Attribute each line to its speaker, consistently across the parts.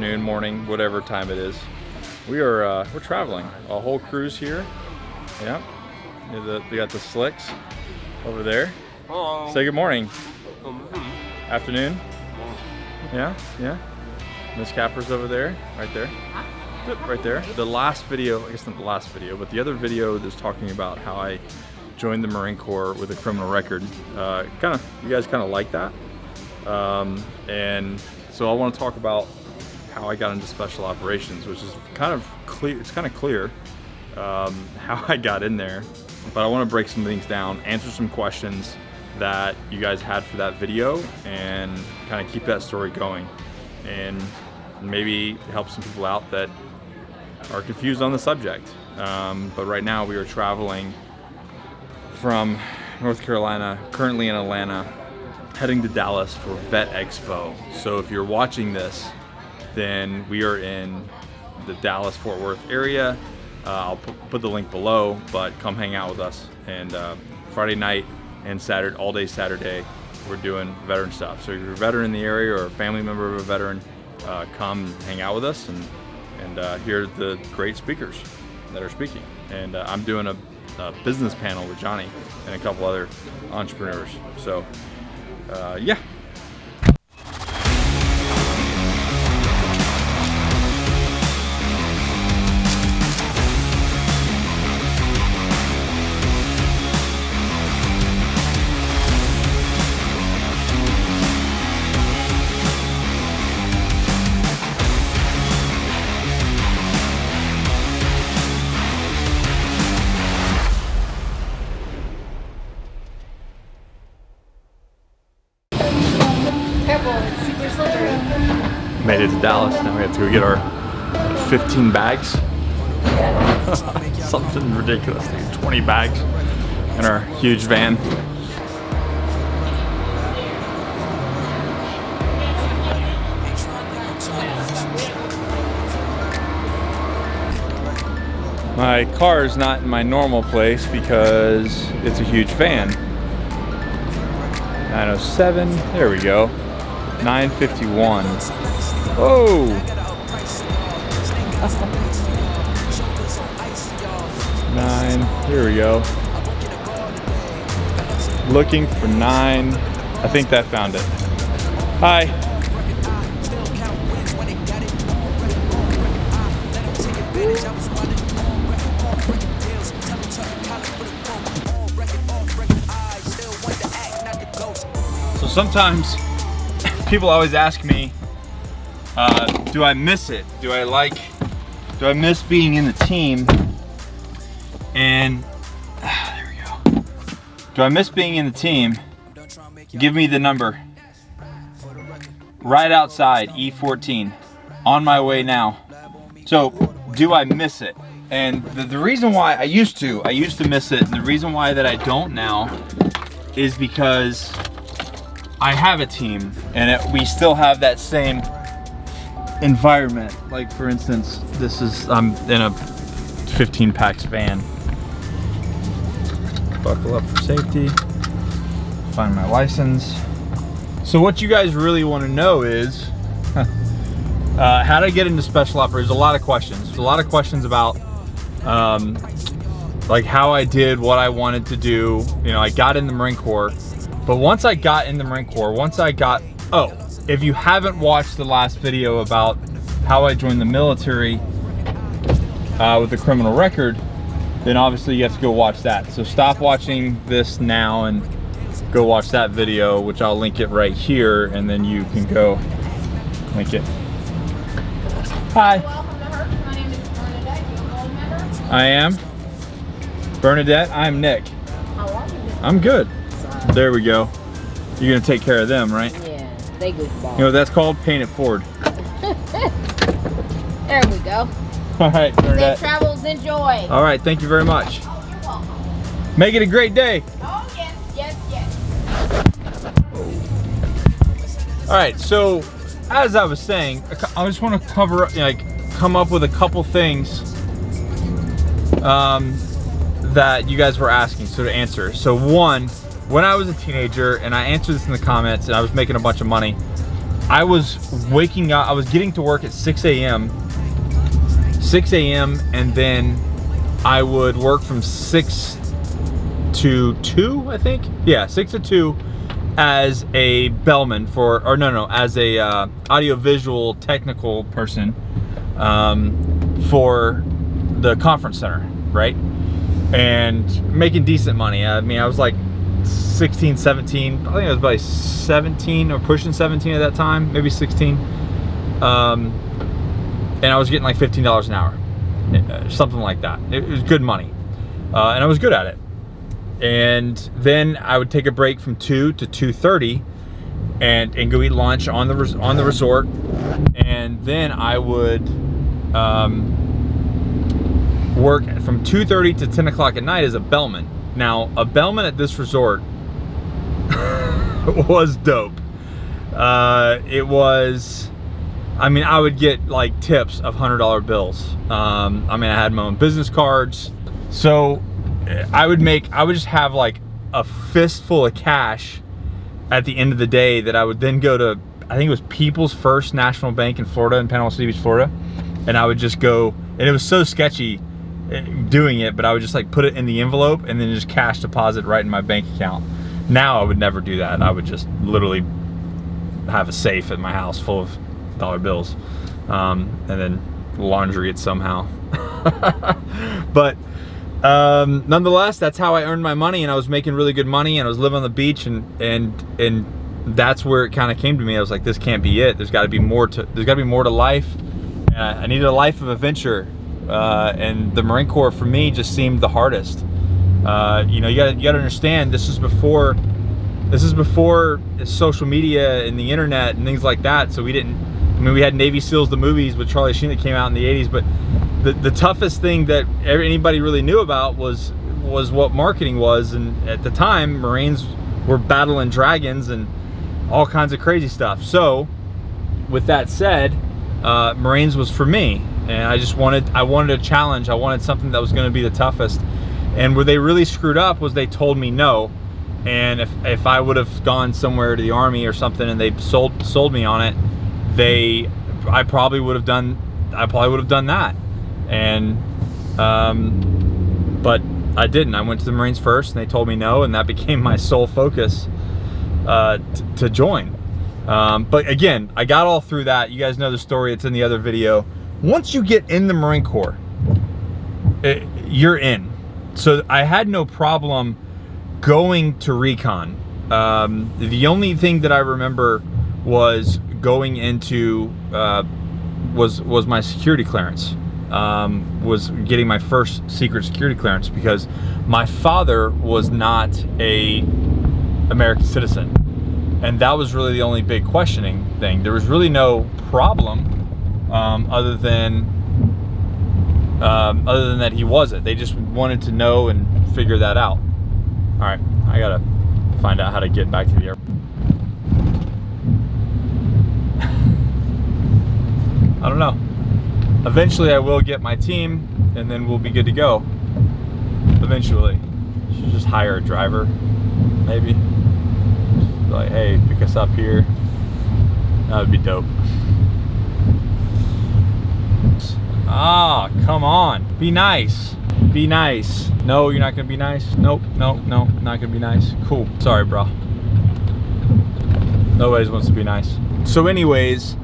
Speaker 1: afternoon, morning, whatever time it is. We're traveling. A whole cruise here. Yeah. They got the slicks over there.
Speaker 2: Hello.
Speaker 1: Say good morning. Afternoon. Yeah, yeah. Miss Capper's over there, right there. Right there. The last video, I guess not the last video, but the other video that's talking about how I joined the Marine Corps with a criminal record. You guys kind of like that. And so I want to talk about how I got into special operations, which is kind of clear. It's kind of clear how I got in there, but I want to break some things down, answer some questions that you guys had for that video, and kind of keep that story going, and maybe help some people out that are confused on the subject. But right now we are traveling from North Carolina, currently in Atlanta, heading to Dallas for Vet Expo. So if you're watching this, then we are in the Dallas-Fort Worth area. I'll put the link below, but come hang out with us. And Friday night and Saturday, all day Saturday, we're doing veteran stuff. So if you're a veteran in the area or a family member of a veteran, come hang out with us and hear the great speakers that are speaking. And I'm doing a business panel with Johnny and a couple other entrepreneurs. So yeah. Made it to Dallas. Now we have to go get our 15 bags. Something ridiculous. 20 bags in our huge van. My car is not in my normal place because it's a huge van. 907. There we go. 951. Oh! 9, here we go. Looking for 9. I think that found it. Hi. So sometimes people always ask me, do I miss it? Do I miss being in the team? And there we go. Do I miss being in the team? Give me the number. Right outside, E14. On my way now. So, do I miss it? And the reason why I used to miss it, and the reason why that I don't now is because I have a team, and we still have that same environment. Like for instance, I'm in a 15 packs van. Buckle up for safety. Find my license. So what you guys really want to know is how to get into special operations. There's a lot of questions. There's a lot of questions about like how I did what I wanted to do. You know, I got in the Marine Corps. But once I got in the Marine Corps, if you haven't watched the last video about how I joined the military with a criminal record, then obviously you have to go watch that. So stop watching this now and go watch that video, which I'll link it right here, and then you can go link it. Hi.
Speaker 3: Welcome to Hertz. My name is Bernadette. You a gold member?
Speaker 1: I am. Bernadette, I'm Nick.
Speaker 3: How are you?
Speaker 1: I'm good. There we go. You're gonna take care of them, right?
Speaker 3: Yeah, they goofball.
Speaker 1: You know what that's called? Paying it forward.
Speaker 3: There we go.
Speaker 1: All right, Bernadette.
Speaker 3: Safe travels, enjoy.
Speaker 1: All right, thank you very much.
Speaker 3: Oh, you're welcome.
Speaker 1: Make it a great day.
Speaker 3: Oh, yes, yes, yes.
Speaker 1: All right, so as I was saying, I just want to come up with a couple things that you guys were asking, so to answer. So one, when I was a teenager, and I answered this in the comments, and I was making a bunch of money, I was waking up, I was getting to work at 6 a.m. 6 a.m. and then I would work from 6 to 2, I think. Yeah, 6 to 2 as a bellman as a audio-visual technical person for the conference center, right? And making decent money. I mean, I was like 16, 17, I think I was probably 17 or pushing 17 at that time, maybe 16. And I was getting like $15 an hour, something like that. It was good money, and I was good at it. And then I would take a break from 2 to 2:30 and go eat lunch on the resort, and then I would work from 2:30 to 10 o'clock at night as a bellman. Now, a bellman at this resort was dope. It was, I mean, I would get like tips of $100 bills. I mean, I had my own business cards. So I would just have like a fistful of cash at the end of the day that I would then go to, I think it was People's First National Bank in Florida, in Panama City Beach, Florida. And I would just go, and it was so sketchy doing it, but I would just like put it in the envelope and then just cash deposit right in my bank account. Now I would never do that. I would just literally have a safe at my house full of dollar bills, and then laundry it somehow. But nonetheless, that's how I earned my money, and I was making really good money, and I was living on the beach, and that's where it kind of came to me. I was like, this can't be it. There's got to be more to life. I needed a life of adventure, and the Marine Corps for me just seemed the hardest. You know, you gotta understand, this is before social media and the internet and things like that. So we had Navy SEALs, the movies with Charlie Sheen that came out in the 80s, but the toughest thing that anybody really knew about was what marketing was. And at the time, Marines were battling dragons and all kinds of crazy stuff. So with that said, Marines was for me, and I wanted a challenge. I wanted something that was going to be the toughest. And where they really screwed up was they told me no. And if I would have gone somewhere to the Army or something and they sold me on it, I probably would have done that. And but I didn't. I went to the Marines first, and they told me no, and that became my sole focus to join. But again, I got all through that. You guys know the story. It's in the other video. Once you get in the Marine Corps, you're in. So I had no problem going to Recon. The only thing that I remember was going into was my security clearance. Was getting my first secret security clearance because my father was not a American citizen, and that was really the only big questioning thing. There was really no problem other than that he wasn't. They just wanted to know and figure that out. All right, I gotta find out how to get back to the airport. I don't know. Eventually I will get my team, and then we'll be good to go. Eventually. Should just hire a driver, maybe. Be like, hey, pick us up here. That would be dope. Ah, come on. Be nice. Be nice. No, you're not gonna be nice? Nope, no, not gonna be nice. Cool. Sorry, bro. Nobody wants to be nice. So anyways,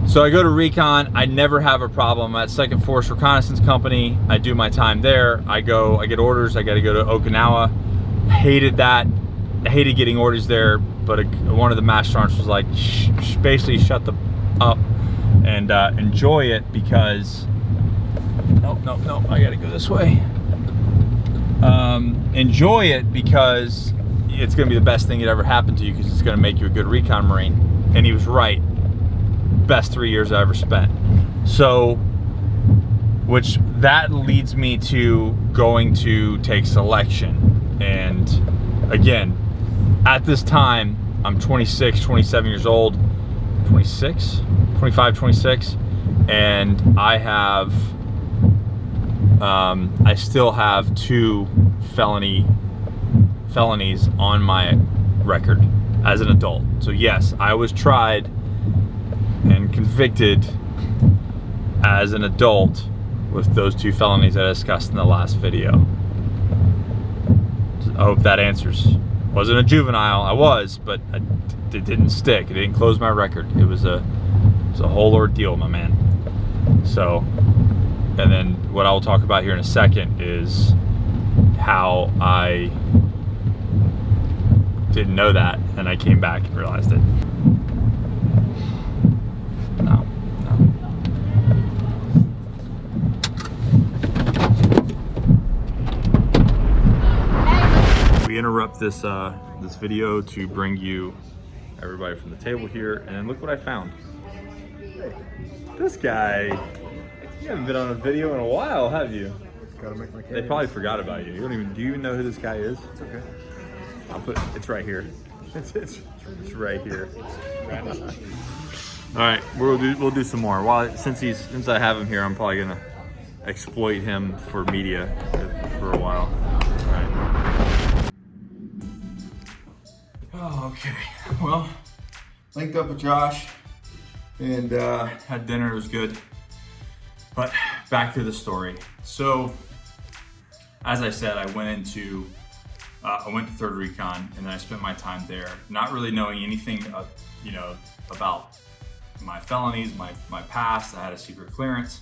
Speaker 1: so I go to Recon. I never have a problem. I'm at 2nd Force Reconnaissance Company. I do my time there. I get orders. I got to go to Okinawa. Hated that. I hated getting orders there, but one of the master sergeants was like, basically shut the up and enjoy it because, no, I got to go this way. Enjoy it because it's going to be the best thing that ever happened to you because it's going to make you a good Recon Marine. And he was right. Best 3 years I ever spent. So, which that leads me to going to take selection. And again, at this time, I'm 26, 27 years old, 26, 25, 26, and I still have 2 felonies on my record as an adult. So yes, I was tried been convicted as an adult with those 2 felonies I discussed in the last video. I hope that answers. Wasn't a juvenile, I was, but it didn't stick. It didn't close my record. It was a whole ordeal, my man. So, and then what I will talk about here in a second is how I didn't know that, and I came back and realized it. No. We interrupt this this video to bring you everybody from the table here, and look what I found. Hey, this guy, you haven't been on a video in a while, have you?
Speaker 2: Gotta make my
Speaker 1: They probably forgot about you. Do you even know who this guy is?
Speaker 2: It's okay.
Speaker 1: It's right here. It's right here. All right, we'll do some more. Since I have him here, I'm probably gonna exploit him for media for a while. All right. Oh, okay. Well, linked up with Josh and had dinner. It was good. But back to the story. So, as I said, I went to 3rd Recon, and then I spent my time there, not really knowing anything, about my felonies, my past. I had a secret clearance.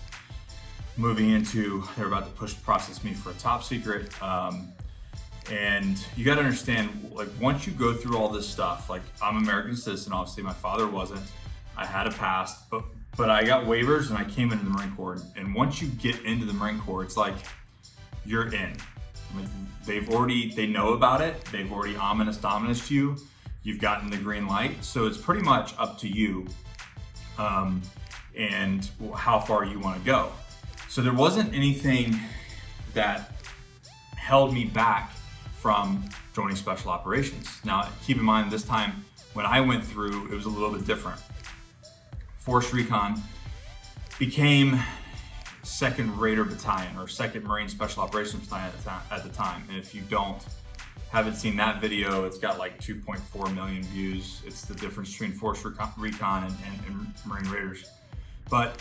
Speaker 1: Moving into, they were about to process me for a top secret. And you got to understand, like, once you go through all this stuff, like, I'm an American citizen, obviously my father wasn't. I had a past, but I got waivers and I came into the Marine Corps. And once you get into the Marine Corps, it's like you're in. They know about it. They've already ominous you. You've gotten the green light. So it's pretty much up to you and how far you want to go. So there wasn't anything that held me back from joining Special Operations. Now, keep in mind, this time when I went through, it was a little bit different. Force Recon became 2nd Raider Battalion, or 2nd Marine Special Operations Battalion at the time. And if you haven't seen that video, it's got like 2.4 million views. It's the difference between Force Recon and Marine Raiders. But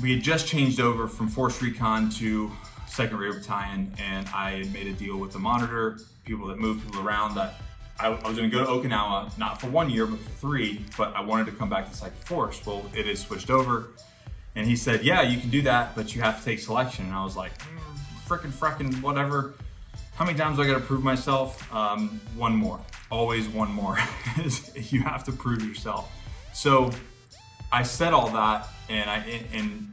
Speaker 1: we had just changed over from Force Recon to 2nd Raider Battalion, and I had made a deal with the monitor, people that moved people around, that I was going to go to Okinawa, not for 1 year, but for 3, but I wanted to come back to 2nd Force. Well, it is switched over. And he said, yeah, you can do that, but you have to take selection. And I was like, frickin' whatever. How many times do I gotta prove myself? One more, always one more. You have to prove yourself. So I said all that, and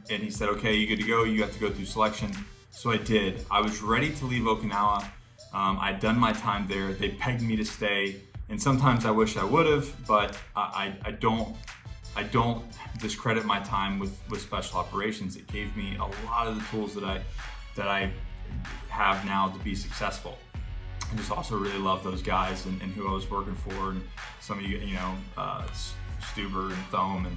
Speaker 1: he said, okay, you good to go, you have to go through selection. So I did. I was ready to leave Okinawa. I'd done my time there. They pegged me to stay. And sometimes I wish I would have, but I don't discredit my time with Special Operations. It gave me a lot of the tools that I have now to be successful. I just also really love those guys and who I was working for, and some of you, Stuber and Thome and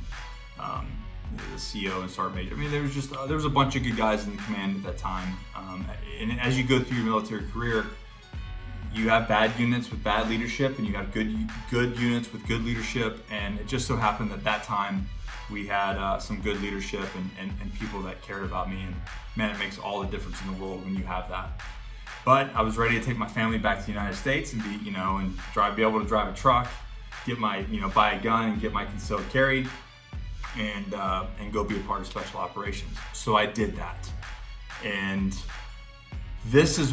Speaker 1: the CO and Sergeant Major. I mean, there was a bunch of good guys in the command at that time. And as you go through your military career, you have bad units with bad leadership, and you have good units with good leadership. And it just so happened that that time we had some good leadership and people that cared about me. And man, it makes all the difference in the world when you have that. But I was ready to take my family back to the United States and be able to drive a truck, get my, buy a gun and get my concealed carry, and go be a part of Special Operations. So I did that. And this is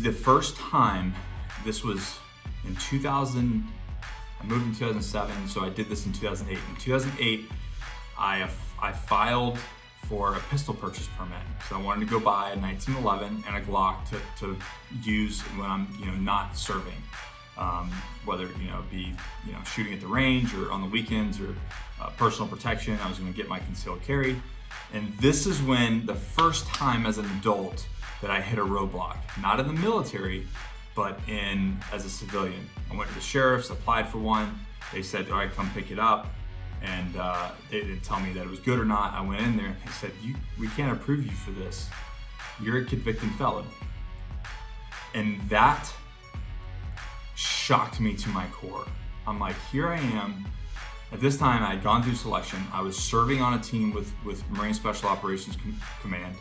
Speaker 1: the first time. This was in 2000, I moved in 2007, so I did this in 2008. In 2008, I filed for a pistol purchase permit. So I wanted to go buy a 1911 and a Glock to use when I'm not serving. Whether it be shooting at the range or on the weekends or personal protection. I was going to get my concealed carry. And this is when the first time as an adult that I hit a roadblock, not in the military, but as a civilian. I went to the sheriff's, applied for one. They said, all right, come pick it up. And they didn't tell me that it was good or not. I went in there and they said, we can't approve you for this. You're a convicted felon. And that shocked me to my core. I'm like, here I am, At this time, I had gone through selection. I was serving on a team with Marine Special Operations Command.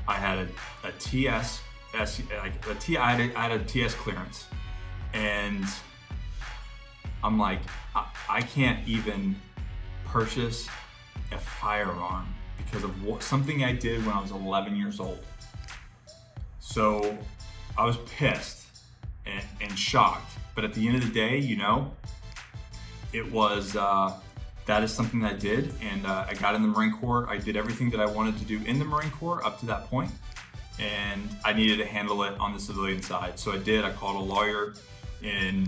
Speaker 1: I had a TS, I had a TS clearance, and I'm like, I can't even purchase a firearm because of something I did when I was 11 years old. So I was pissed and shocked. But at the end of the day, you know, it was, that is something that I did. And I got in the Marine Corps. I did everything that I wanted to do in the Marine Corps up to that point. And I needed to handle it on the civilian side. So I did. I called a lawyer in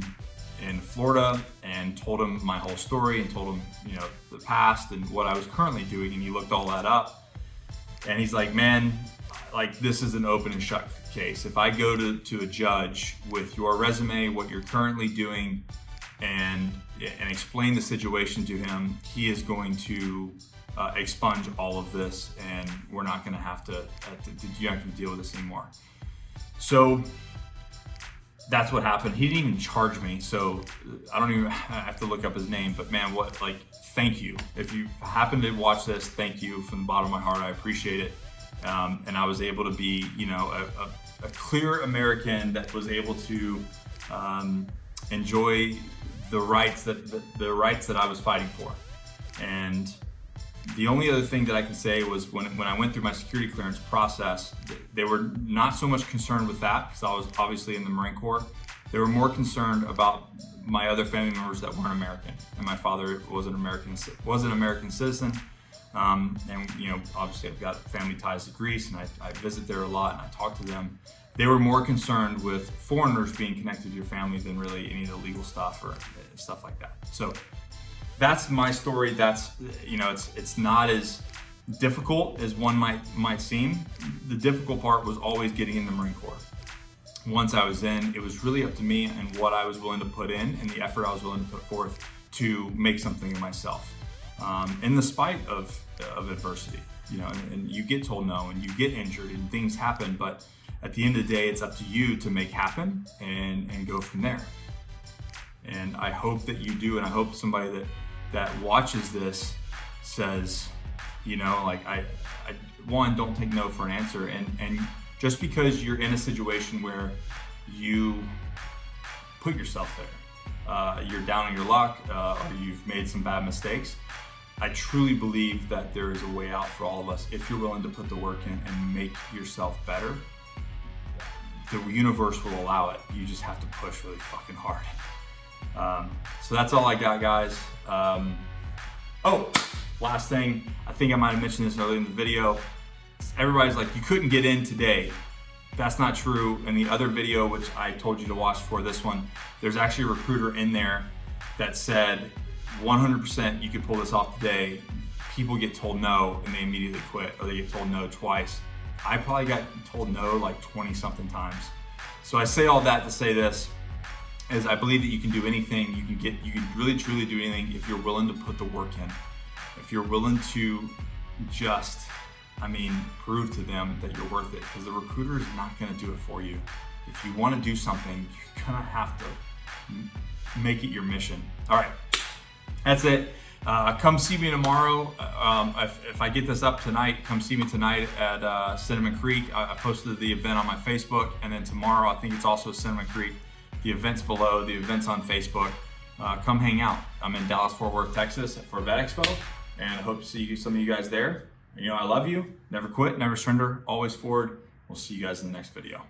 Speaker 1: Florida and told him my whole story and told him, you know, the past and what I was currently doing. And he looked all that up. And he's like, man, like, this is an open and shut case. If I go to a judge with your resume, what you're currently doing, and explain the situation to him, he is going to expunge all of this, and we're not going to have to you have to deal with this anymore. So that's what happened. He didn't even charge me, so I don't even I have to look up his name. But man, what, like, thank you. If you happen to watch this, thank you from the bottom of my heart. I appreciate it. And I was able to be, you know, a clear American that was able to enjoy the rights that I was fighting for. And the only other thing that I can say was when I went through my security clearance process, they were not so much concerned with that because I was obviously in the Marine Corps. They were more concerned about my other family members that weren't American. And my father was an American citizen. And, you know, obviously I've got family ties to Greece, and I visit there a lot and I talk to them. They were more concerned with foreigners being connected to your family than really any of the legal stuff or stuff like that. So that's my story. That's, you know, it's not as difficult as one might seem. The difficult part was always getting in the Marine Corps. Once I was in, it was really up to me and what I was willing to put in and the effort I was willing to put forth to make something of myself. In the spite of adversity, you know, and you get told no and you get injured and things happen, but at the end of the day, it's up to you to make happen and go from there. And I hope that you do, and I hope somebody that watches this says, you know, like, I don't take no for an answer. And just because you're in a situation where you put yourself there, you're down on your luck, or you've made some bad mistakes, I truly believe that there is a way out for all of us if you're willing to put the work in and make yourself better. The universe will allow it. You just have to push really fucking hard. So that's all I got, guys. Oh, last thing. I think I might have mentioned this earlier in the video. Everybody's like, you couldn't get in today. That's not true. In the other video, which I told you to watch for this one, there's actually a recruiter in there that said 100% you could pull this off today. People get told no and they immediately quit, or they get told no twice. I probably got told no like 20 something times. So I say all that to say this, is I believe that you can do anything. You can really truly do anything if you're willing to put the work in. If you're willing to just, prove to them that you're worth it, because the recruiter is not gonna do it for you. If you wanna do something, you're gonna have to make it your mission. All right, that's it. Come see me tomorrow. If I get this up tonight, come see me tonight at Cinnamon Creek. I posted the event on my Facebook, and then tomorrow, I think it's also Cinnamon Creek. The event's below, the event's on Facebook. Come hang out. I'm in Dallas, Fort Worth, Texas for Vet Expo, and I hope to see some of you guys there. You know, I love you. Never quit, never surrender, always forward. We'll see you guys in the next video.